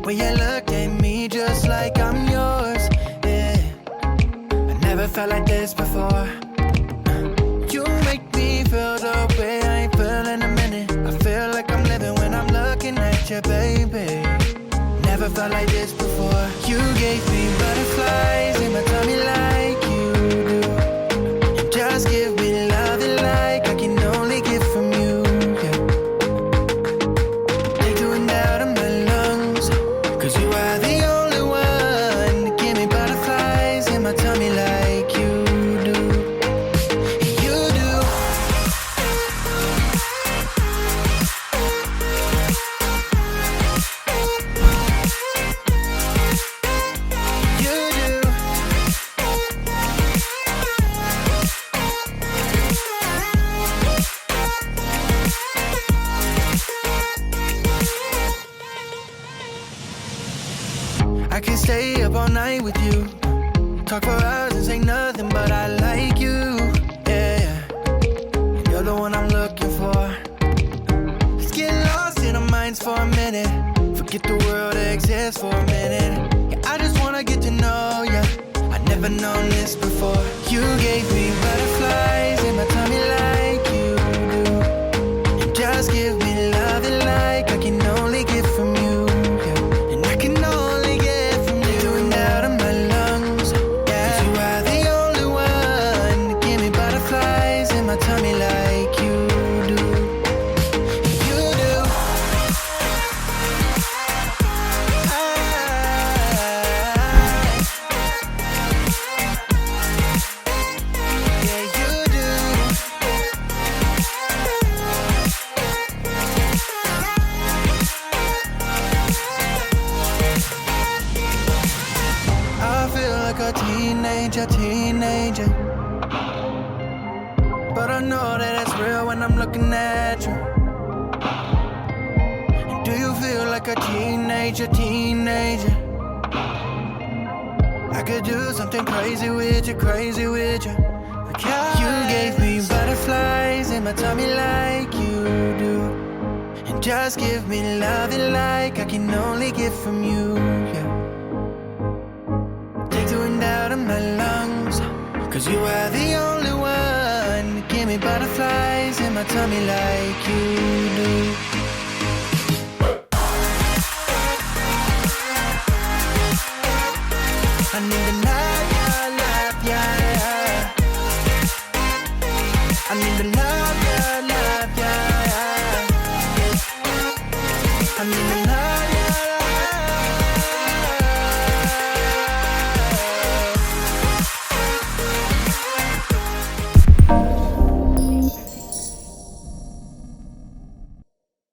When you look at me just like I'm yours, yeah. I never felt like this before. You make me feel the way I ain't feel in a minute. I feel like I'm living when I'm looking at you, baby. Never felt like this before. You gave me butterflies in my tummy like you do. You just give me love and like I can only get from you, yeah. Take the wind out of my lungs, 'cause you are the only one to give me butterflies in my tummy like you do. You do. You do. I can stay up all night with you, talk for hours and say nothing, but I like you, yeah. And you're the one I'm looking for. Let's get lost in our minds for a minute, forget the world exists for a minute. Yeah, I just wanna get to know ya. I've never known this before. You gave me butterflies in my tummy like you do. You just give me love and like I can only get from you, yeah. And I can only get from you. And out of my lungs, yeah. 'Cause you are the only one to give me butterflies in my tummy like you do. You do. Yeah, you do. I feel like a teenager. But I know that it's real when I'm looking at you. And do you feel like a teenager? I could do something crazy with you. Like you gave me butterflies in my tummy like you do. And just give me love and like I can only get from you, yeah. Take the wind out of my lungs, 'cause you are the only one to give me butterflies in my tummy like you do. I need a love, yeah. I need a love, yeah. I need a love.